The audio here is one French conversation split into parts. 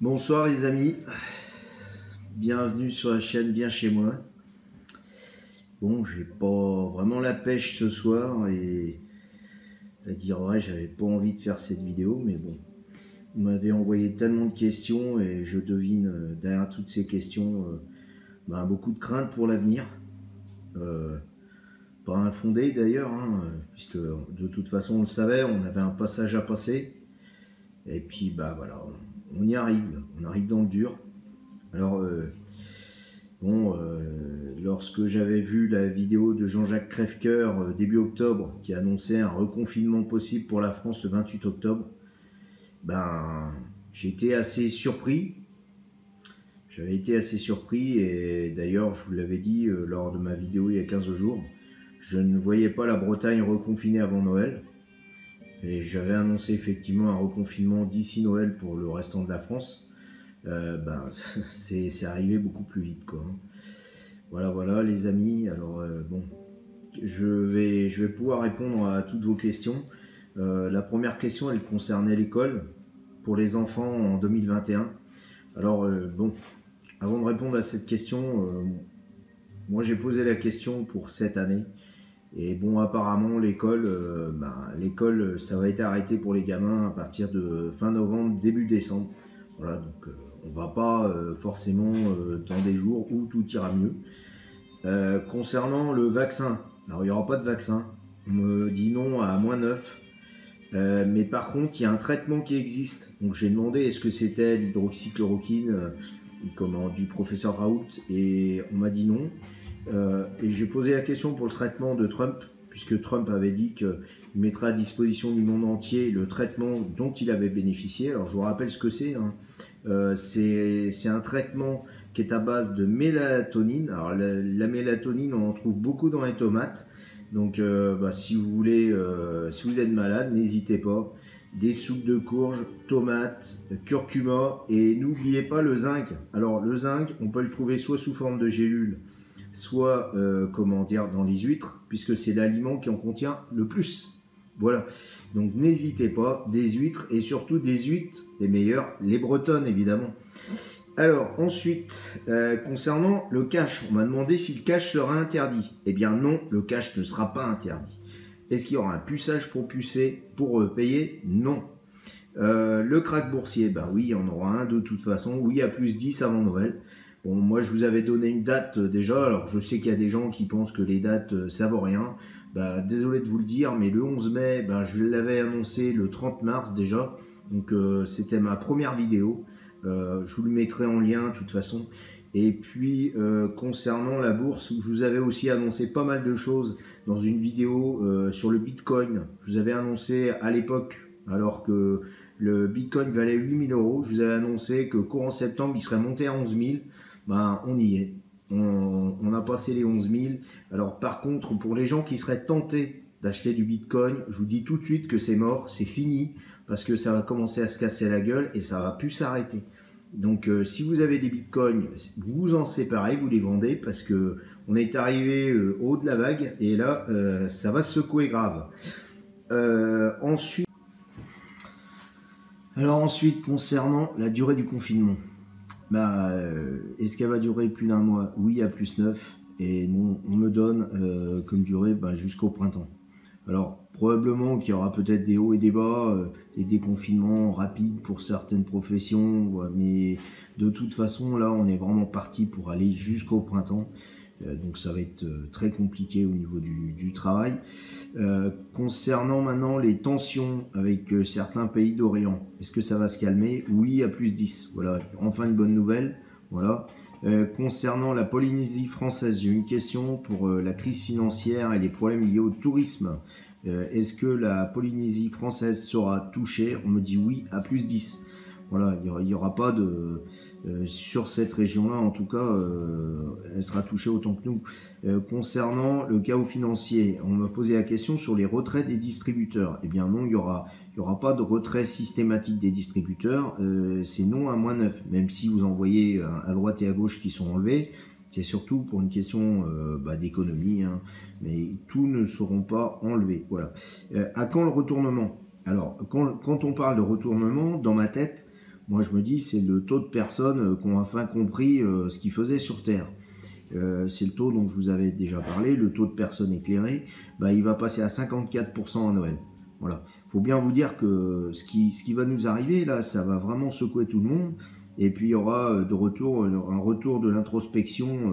Bonsoir les amis, bienvenue sur la chaîne Bien Chez Moi. Bon, j'ai pas vraiment la pêche ce soir et à dire vrai, j'avais pas envie de faire cette vidéo, mais bon, vous m'avez envoyé tellement de questions et je devine derrière toutes ces questions beaucoup de craintes pour l'avenir. Euh, Pas infondées d'ailleurs, puisque de toute façon on le savait, on avait un passage à passer et puis voilà, on y arrive, on arrive dans le dur. Alors bon, lorsque j'avais vu la vidéo de Jean-Jacques Crèvecoeur début octobre qui annonçait un reconfinement possible pour la France le 28 octobre, j'étais assez surpris. J'avais été assez surpris et d'ailleurs je vous l'avais dit lors de ma vidéo il y a 15 jours, je ne voyais pas la Bretagne reconfinée avant Noël. Et j'avais annoncé effectivement un reconfinement d'ici Noël pour le restant de la France. C'est arrivé beaucoup plus vite quoi. Voilà les amis, alors bon, je vais pouvoir répondre à toutes vos questions. La première question, elle concernait l'école pour les enfants en 2021. Alors bon, avant de répondre à cette question, moi j'ai posé la question pour cette année. Et bon, apparemment l'école, ça va être arrêté pour les gamins à partir de fin novembre, début décembre. Voilà, donc on va pas forcément dans des jours où tout ira mieux. Concernant le vaccin, alors il n'y aura pas de vaccin, on me dit non à -9, mais par contre il y a un traitement qui existe, donc j'ai demandé est-ce que c'était l'hydroxychloroquine du professeur Raoult, et on m'a dit non, et j'ai posé la question pour le traitement de Trump, puisque Trump avait dit qu'il mettrait à disposition du monde entier le traitement dont il avait bénéficié. Alors je vous rappelle ce que c'est, c'est un traitement qui est à base de mélatonine. Alors la mélatonine, on en trouve beaucoup dans les tomates. Donc si vous voulez, si vous êtes malade, n'hésitez pas. Des soupes de courge, tomates, curcuma, et n'oubliez pas le zinc. Alors le zinc, on peut le trouver soit sous forme de gélule, soit dans les huîtres, puisque c'est l'aliment qui en contient le plus. Voilà. Donc n'hésitez pas, des huîtres, et surtout des huîtres, les meilleures, les bretonnes évidemment. Alors ensuite, concernant le cash, on m'a demandé si le cash sera interdit. Eh bien non, le cash ne sera pas interdit. Est-ce qu'il y aura un puçage pour pucer, pour payer? Non. Le krach boursier, oui, il y en aura un de toute façon. Oui, à +10 avant Noël. Bon, moi je vous avais donné une date déjà, alors je sais qu'il y a des gens qui pensent que les dates ça vaut rien. Désolé de vous le dire, mais le 11 mai, je l'avais annoncé le 30 mars déjà. Donc c'était ma première vidéo. Je vous le mettrai en lien de toute façon. Et puis concernant la bourse, je vous avais aussi annoncé pas mal de choses dans une vidéo sur le Bitcoin. Je vous avais annoncé à l'époque, alors que le Bitcoin valait 8000 €, je vous avais annoncé que courant septembre il serait monté à 11 000. On y est. On a passé les 11 000. Alors par contre, pour les gens qui seraient tentés d'acheter du Bitcoin, je vous dis tout de suite que c'est mort, c'est fini, parce que ça va commencer à se casser la gueule et ça va plus s'arrêter. Donc si vous avez des bitcoins, vous vous en séparez, vous les vendez, parce que on est arrivé au haut de la vague et là ça va secouer grave. Ensuite, concernant la durée du confinement, est-ce qu'elle va durer plus d'un mois? Oui, à +9, et bon, on me donne comme durée jusqu'au printemps. Alors probablement qu'il y aura peut-être des hauts et des bas, des déconfinements rapides pour certaines professions, mais de toute façon là on est vraiment parti pour aller jusqu'au printemps, donc ça va être très compliqué au niveau du travail. Concernant maintenant les tensions avec certains pays d'Orient, est-ce que ça va se calmer? Oui, à +10, voilà, enfin une bonne nouvelle. Voilà. Concernant la Polynésie française, j'ai une question pour la crise financière et les problèmes liés au tourisme. Est-ce que la Polynésie française sera touchée? On me dit oui, à +10. Voilà, il n'y aura pas de... sur cette région-là, en tout cas, elle sera touchée autant que nous. Concernant le chaos financier, on m'a posé la question sur les retraits des distributeurs. Eh bien non, il y aura pas de retrait systématique des distributeurs, c'est non à -9, même si vous en voyez à droite et à gauche qui sont enlevés, c'est surtout pour une question d'économie, mais tous ne seront pas enlevés. Voilà. À quand le retournement? Alors, quand on parle de retournement, dans ma tête, Moi, je me dis, c'est le taux de personnes qui ont enfin compris ce qu'ils faisaient sur Terre. C'est le taux dont je vous avais déjà parlé, le taux de personnes éclairées, il va passer à 54% à Noël. Voilà. Il faut bien vous dire que ce qui va nous arriver, là, ça va vraiment secouer tout le monde. Et puis, il y aura un retour de l'introspection,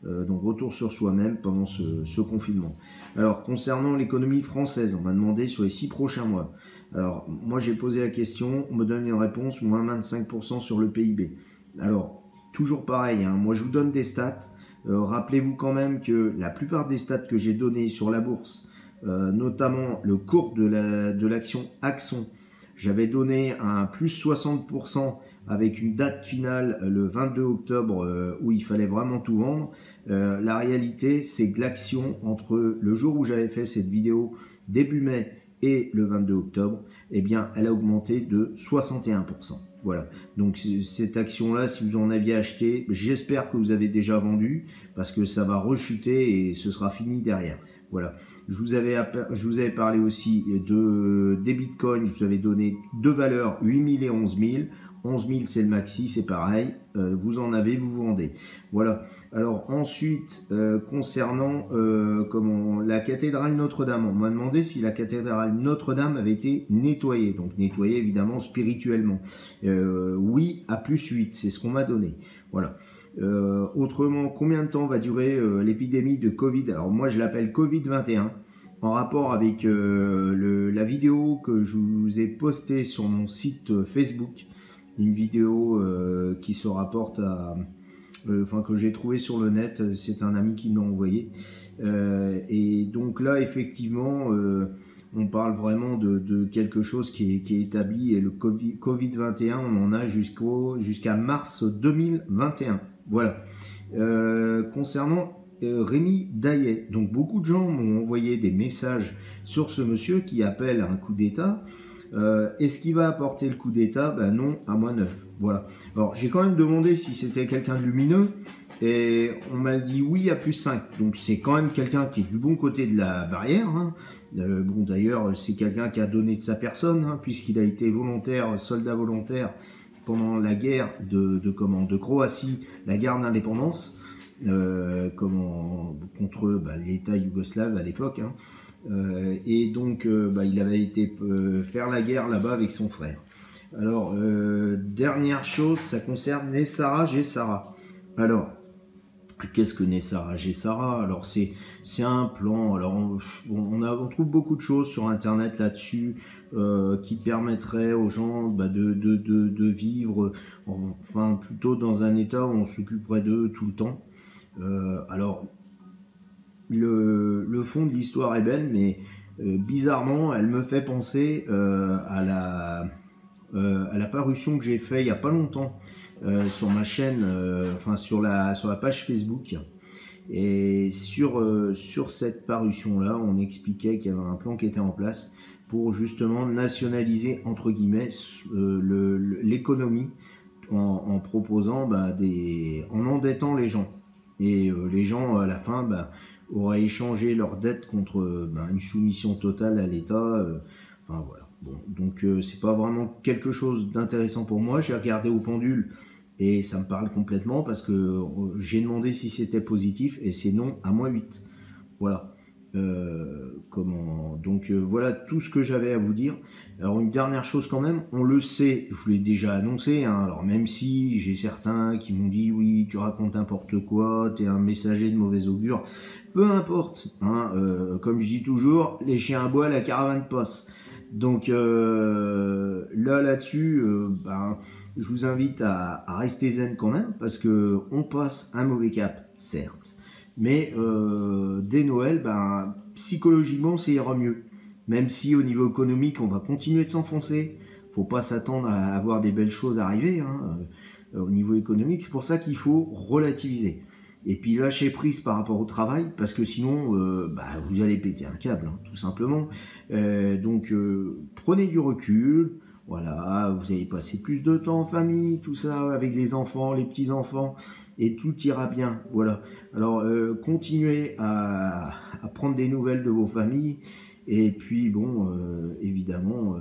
donc retour sur soi-même pendant ce confinement. Alors, concernant l'économie française, on m'a demandé sur les 6 prochains mois. Alors, moi, j'ai posé la question, on me donne une réponse, moins 25% sur le PIB. Alors, toujours pareil, hein, moi, je vous donne des stats. Rappelez-vous quand même que la plupart des stats que j'ai donnés sur la bourse, notamment le cours de l'action Axon, j'avais donné un plus 60% avec une date finale le 22 octobre où il fallait vraiment tout vendre. La réalité, c'est que l'action, entre le jour où j'avais fait cette vidéo, début mai, et le 22 octobre, eh bien, elle a augmenté de 61%. Voilà. Donc, cette action-là, si vous en aviez acheté, j'espère que vous avez déjà vendu parce que ça va rechuter et ce sera fini derrière. Voilà. Je vous avais parlé aussi des bitcoins. Je vous avais donné deux valeurs, 8 000 et 11 000. 11 000, c'est le maxi, c'est pareil. Vous en avez, vous vendez. Voilà. Alors ensuite, concernant la cathédrale Notre-Dame, on m'a demandé si la cathédrale Notre-Dame avait été nettoyée. Donc nettoyée évidemment spirituellement. Oui, à plus 8, c'est ce qu'on m'a donné. Voilà. Autrement, combien de temps va durer l'épidémie de Covid? Alors moi, je l'appelle Covid-21. En rapport avec la vidéo que je vous ai postée sur mon site Facebook, une vidéo qui se rapporte à... que j'ai trouvé sur le net, c'est un ami qui me l'a envoyé. Et donc là, effectivement, on parle vraiment de quelque chose qui est établi. Et le Covid-21, on en a jusqu'à mars 2021. Voilà. Concernant Rémi Daillet, donc beaucoup de gens m'ont envoyé des messages sur ce monsieur qui appelle un coup d'État. Est-ce qu'il va apporter le coup d'État? Ben non, à moins 9. Voilà. Alors, j'ai quand même demandé si c'était quelqu'un de lumineux, et on m'a dit oui à plus 5. Donc, c'est quand même quelqu'un qui est du bon côté de la barrière. Hein. Bon, d'ailleurs, c'est quelqu'un qui a donné de sa personne, hein, puisqu'il a été soldat volontaire pendant la guerre de Croatie, la guerre d'indépendance, contre l'État yougoslave à l'époque. Hein. Et donc il avait été faire la guerre là-bas avec son frère. Alors dernière chose, ça concerne Nessara Gessara. Alors qu'est-ce que Nessara Gessara? Alors c'est un plan. Alors on trouve beaucoup de choses sur internet là-dessus qui permettraient aux gens de vivre enfin plutôt dans un état où on s'occuperait d'eux tout le temps. Alors le fond de l'histoire est belle, mais bizarrement, elle me fait penser à la parution que j'ai fait il n'y a pas longtemps sur ma chaîne, sur la page Facebook. Et sur cette parution-là, on expliquait qu'il y avait un plan qui était en place pour justement nationaliser, entre guillemets, l'économie en proposant en endettant les gens. Et les gens, à la fin, auraient échangé leur dette contre une soumission totale à l'État. Voilà. Bon, donc c'est pas vraiment quelque chose d'intéressant pour moi. J'ai regardé au pendule et ça me parle complètement parce que j'ai demandé si c'était positif et c'est non à moins 8. Voilà. Donc voilà tout ce que j'avais à vous dire. Alors une dernière chose quand même, on le sait, je vous l'ai déjà annoncé, hein, alors même si j'ai certains qui m'ont dit oui tu racontes n'importe quoi, t'es un messager de mauvais augure, peu importe, hein, comme je dis toujours, les chiens à bois, la caravane passe. Donc là-dessus, je vous invite à rester zen quand même, parce que on passe un mauvais cap, certes. Mais dès Noël, psychologiquement, ça ira mieux. Même si au niveau économique, on va continuer de s'enfoncer. Faut pas s'attendre à avoir des belles choses arriver hein, au niveau économique. C'est pour ça qu'il faut relativiser. Et puis lâcher prise par rapport au travail, parce que sinon, vous allez péter un câble, hein, tout simplement. Donc, prenez du recul. Voilà, vous allez passer plus de temps en famille, tout ça, avec les enfants, les petits-enfants. Et tout ira bien, voilà. Alors, continuez à prendre des nouvelles de vos familles. Et puis, bon, évidemment,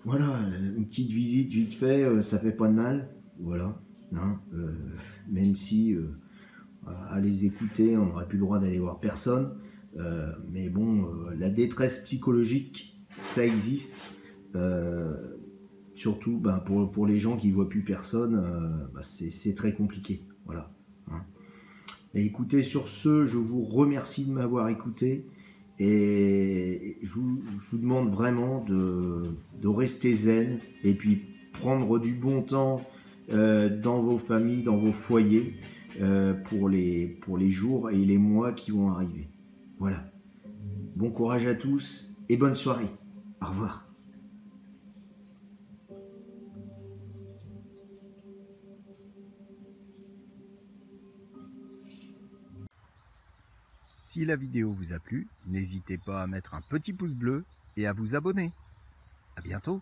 voilà, une petite visite vite fait, ça fait pas de mal. Voilà. Hein, même si à les écouter, on n'aurait plus le droit d'aller voir personne. Mais bon, la détresse psychologique, ça existe. Surtout pour les gens qui ne voient plus personne, c'est très compliqué. Voilà. Hein. Et écoutez, sur ce, je vous remercie de m'avoir écouté. Et je vous demande vraiment de rester zen et puis prendre du bon temps dans vos familles, dans vos foyers pour les jours et les mois qui vont arriver. Voilà. Bon courage à tous et bonne soirée. Au revoir. Si la vidéo vous a plu, n'hésitez pas à mettre un petit pouce bleu et à vous abonner. À bientôt.